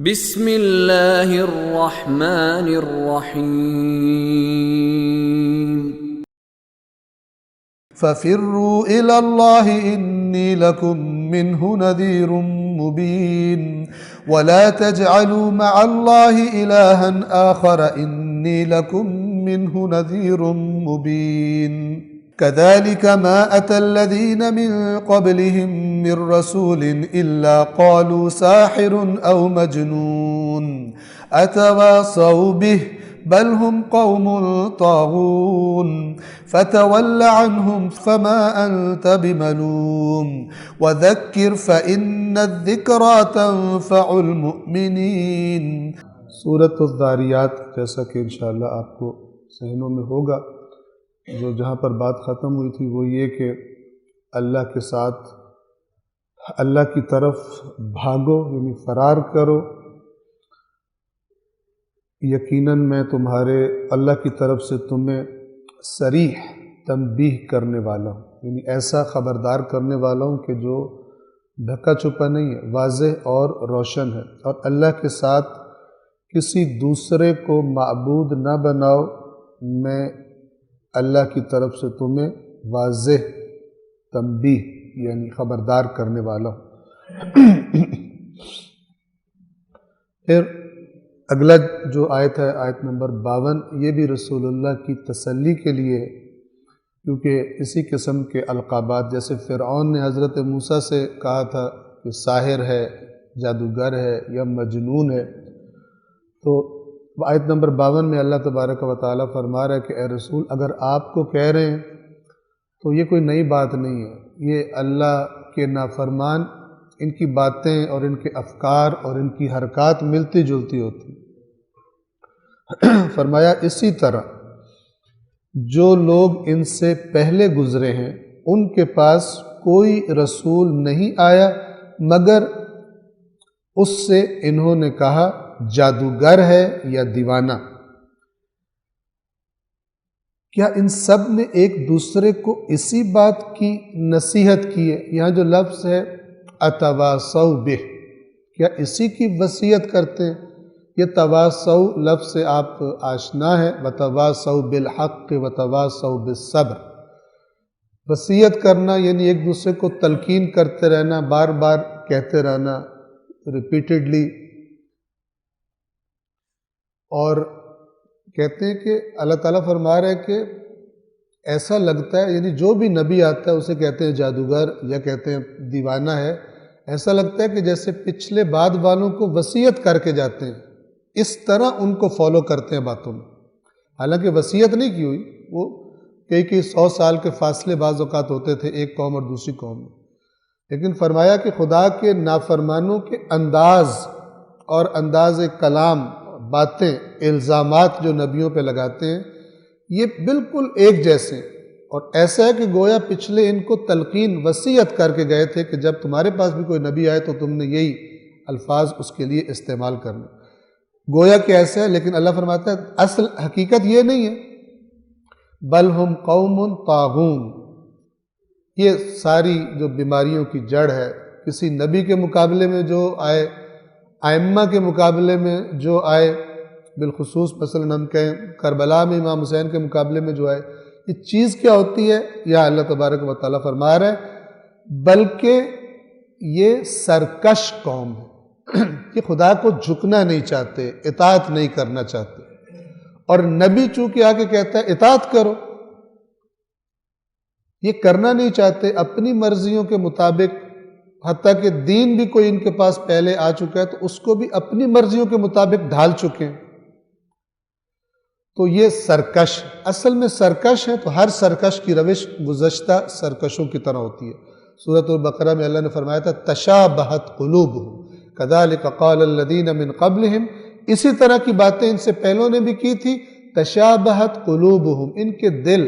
بسم اللہ الرحمن الرحیم ففروا إلى الله إني لكم منه نذير مبين ولا تجعلوا مع الله إلها آخر إني لكم منه نذير مبين كذلك ما أتى الذين من قبلهم من رسول إلا قالوا ساحر أو مجنون أتواصوا به بل هم قوم طاغون فتول عنهم فما أنت بملوم وذكر فإن الذكرى تنفع المؤمنين۔ سورۃ الذاریات، جیسا کہ انشاءاللہ آپ کو ذہنوں میں ہوگا، جہاں پر بات ختم ہوئی تھی وہ یہ کہ اللہ کے ساتھ اللہ کی طرف بھاگو، یعنی فرار کرو، یقیناً میں تمہارے اللہ کی طرف سے تمہیں صریح تنبیہ کرنے والا ہوں، یعنی ایسا خبردار کرنے والا ہوں کہ جو ڈھکا چھپا نہیں ہے، واضح اور روشن ہے۔ اور اللہ کے ساتھ کسی دوسرے کو معبود نہ بناؤ، میں اللہ کی طرف سے تمہیں واضح تنبیہ یعنی خبردار کرنے والا ہوں۔ پھر اگلا جو آیت ہے، آیت نمبر 52، یہ بھی رسول اللہ کی تسلی کے لیے ہے، کیونکہ اسی قسم کے القابات، جیسے فرعون نے حضرت موسیٰ سے کہا تھا کہ ساحر ہے، جادوگر ہے یا مجنون ہے، تو آیت نمبر 52 میں اللہ تبارک و تعالیٰ فرما رہا ہے کہ اے رسول، اگر آپ کو کہہ رہے ہیں تو یہ کوئی نئی بات نہیں ہے، یہ اللہ کے نافرمان ان کی باتیں اور ان کے افکار اور ان کی حرکات ملتی جلتی ہوتی۔ فرمایا اسی طرح جو لوگ ان سے پہلے گزرے ہیں ان کے پاس کوئی رسول نہیں آیا مگر اس سے انہوں نے کہا جادوگر ہے یا دیوانہ۔ کیا ان سب نے ایک دوسرے کو اسی بات کی نصیحت کی ہے؟ یہاں جو لفظ ہے اتواصوا بہ، کیا اسی کی وصیت کرتے ہیں؟ یہ تواصوا لفظ سے آپ آشنا ہے، وتواصوا بالحق وتواصوا بالصبر۔ وصیت کرنا یعنی ایک دوسرے کو تلقین کرتے رہنا، بار بار کہتے رہنا، ریپیٹڈلی۔ اور کہتے ہیں کہ اللہ تعالیٰ فرما رہا ہے کہ ایسا لگتا ہے، یعنی جو بھی نبی آتا ہے اسے کہتے ہیں جادوگر یا کہتے ہیں دیوانہ ہے، ایسا لگتا ہے کہ جیسے پچھلے بعد والوں کو وصیت کر کے جاتے ہیں، اس طرح ان کو فالو کرتے ہیں باتوں میں، حالانکہ وصیت نہیں کی ہوئی، وہ کئی 100 سال کے فاصلے بعض اوقات ہوتے تھے ایک قوم اور دوسری قوم میں، لیکن فرمایا کہ خدا کے نافرمانوں کے انداز اور انداز کلام، باتیں، الزامات جو نبیوں پہ لگاتے ہیں یہ بالکل ایک جیسے، اور ایسا ہے کہ گویا پچھلے ان کو تلقین وصیت کر کے گئے تھے کہ جب تمہارے پاس بھی کوئی نبی آئے تو تم نے یہی الفاظ اس کے لیے استعمال کرنے، گویا کہ ایسا ہے۔ لیکن اللہ فرماتا ہے اصل حقیقت یہ نہیں ہے، بل ہم قوم طاغون۔ یہ ساری جو بیماریوں کی جڑ ہے، کسی نبی کے مقابلے میں جو آئے، ائمہ کے مقابلے میں جو آئے، بالخصوص مثلا ہم کہیں کربلا میں امام حسین کے مقابلے میں جو آئے، یہ چیز کیا ہوتی ہے؟ یا اللہ تبارک و تعالیٰ فرما رہا ہے بلکہ یہ سرکش قوم ہے، کہ خدا کو جھکنا نہیں چاہتے، اطاعت نہیں کرنا چاہتے، اور نبی چونکہ آگے کہتا ہے اطاعت کرو، یہ کرنا نہیں چاہتے، اپنی مرضیوں کے مطابق، حتیٰ کہ دین بھی کوئی ان کے پاس پہلے آ چکا ہے تو اس کو بھی اپنی مرضیوں کے مطابق ڈھال چکے ہیں، تو یہ سرکش، اصل میں سرکش ہے، تو ہر سرکش کی روش گزشتہ سرکشوں کی طرح ہوتی ہے۔ سورۃ البقرہ میں اللہ نے فرمایا تھا تشابہت قلوبہم کذالک قال الذین من قبلہم، اسی طرح کی باتیں ان سے پہلوں نے بھی کی تھی، تشابہت قلوبہم، ان کے دل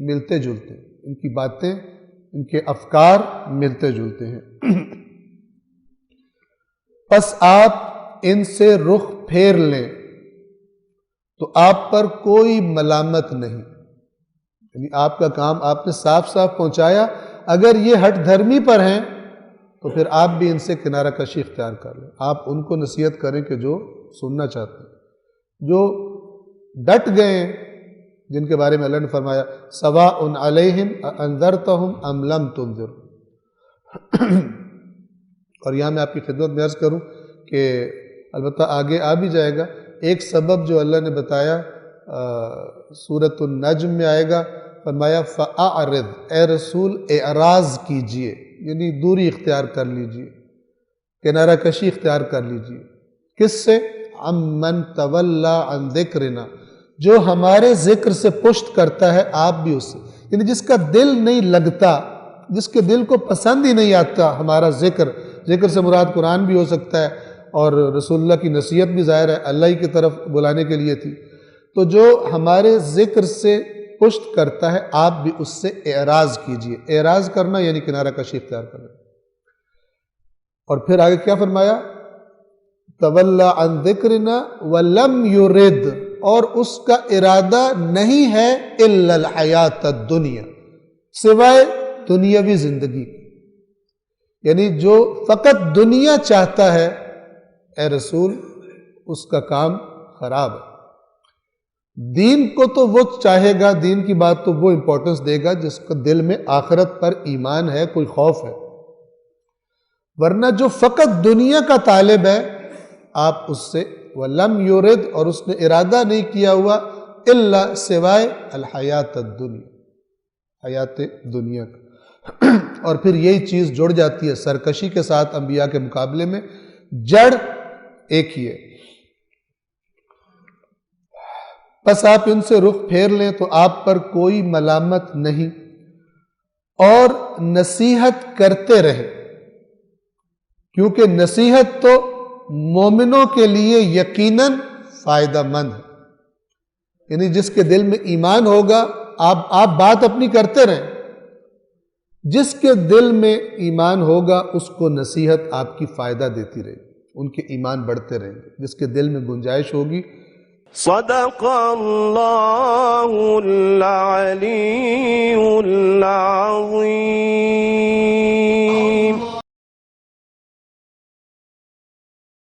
ملتے جلتے، ان کی باتیں، ان کے افکار ملتے جلتے ہیں۔ پس آپ ان سے رخ پھیر لیں تو آپ پر کوئی ملامت نہیں، یعنی آپ کا کام آپ نے صاف صاف پہنچایا، اگر یہ ہٹ دھرمی پر ہیں تو تو پھر آپ بھی ان سے کنارہ کشی اختیار کر لیں، آپ ان کو نصیحت کریں کہ جو سننا چاہتے ہیں، جو ڈٹ گئے ہیں، جن کے بارے میں اللہ نے فرمایا سواء علیہم انذرتہم ام لم تنذر۔ اور یہاں میں آپ کی خدمت میں عرض کروں کہ البتہ آگے آ بھی جائے گا، ایک سبب جو اللہ نے بتایا سورۃ النجم میں آئے گا، فرمایا فَأَعْرِضْ، اے رسول اعراض کیجئے، یعنی دوری اختیار کر لیجئے، کنارہ کشی اختیار کر لیجئے۔ کس سے؟ عَمَّن تَوَلَّى عَن ذِكْرِنَا، جو ہمارے ذکر سے پشت کرتا ہے، آپ بھی اس سے، یعنی جس کا دل نہیں لگتا، جس کے دل کو پسند ہی نہیں آتا ہمارا ذکر سے مراد قرآن بھی ہو سکتا ہے اور رسول اللہ کی نصیحت بھی ظاہر ہے اللہ ہی کی طرف بلانے کے لیے تھی، تو جو ہمارے ذکر سے پشت کرتا ہے آپ بھی اس سے اعراض کیجئے۔ اعراض کرنا یعنی کنارہ کشی اختیار کرنا۔ اور پھر آگے کیا فرمایا؟ تَوَلَّى عَن ذِكْرِنَا وَلَمْ يُرِدْ، اور اس کا ارادہ نہیں ہے إِلَّا الْحَيَاةَ الدُّنْيَا، سوائے دنیاوی زندگی، یعنی جو فقط دنیا چاہتا ہے اے رسول اس کا کام خراب ہے۔ دین کو تو وہ چاہے گا، دین کی بات تو وہ امپورٹنس دے گا جس کا دل میں آخرت پر ایمان ہے، کوئی خوف ہے، ورنہ جو فقط دنیا کا طالب ہے آپ اس سے وَلَمْ يُرِدْ، اور اس نے ارادہ نہیں کیا ہوا الا سوائے الحیات الدنیا، حیات دنیا کا۔ اور پھر یہی چیز جڑ جاتی ہے سرکشی کے ساتھ انبیاء کے مقابلے میں، جڑ ایک ہی ہے۔ بس آپ ان سے رخ پھیر لیں تو آپ پر کوئی ملامت نہیں، اور نصیحت کرتے رہے، کیونکہ نصیحت تو مومنوں کے لیے یقیناً فائدہ مند ہے، یعنی جس کے دل میں ایمان ہوگا آپ بات اپنی کرتے رہیں، جس کے دل میں ایمان ہوگا اس کو نصیحت آپ کی فائدہ دیتی رہے گی، ان کے ایمان بڑھتے رہیں گے، جس کے دل میں گنجائش ہوگی۔ صدق اللہ العلی العظیم۔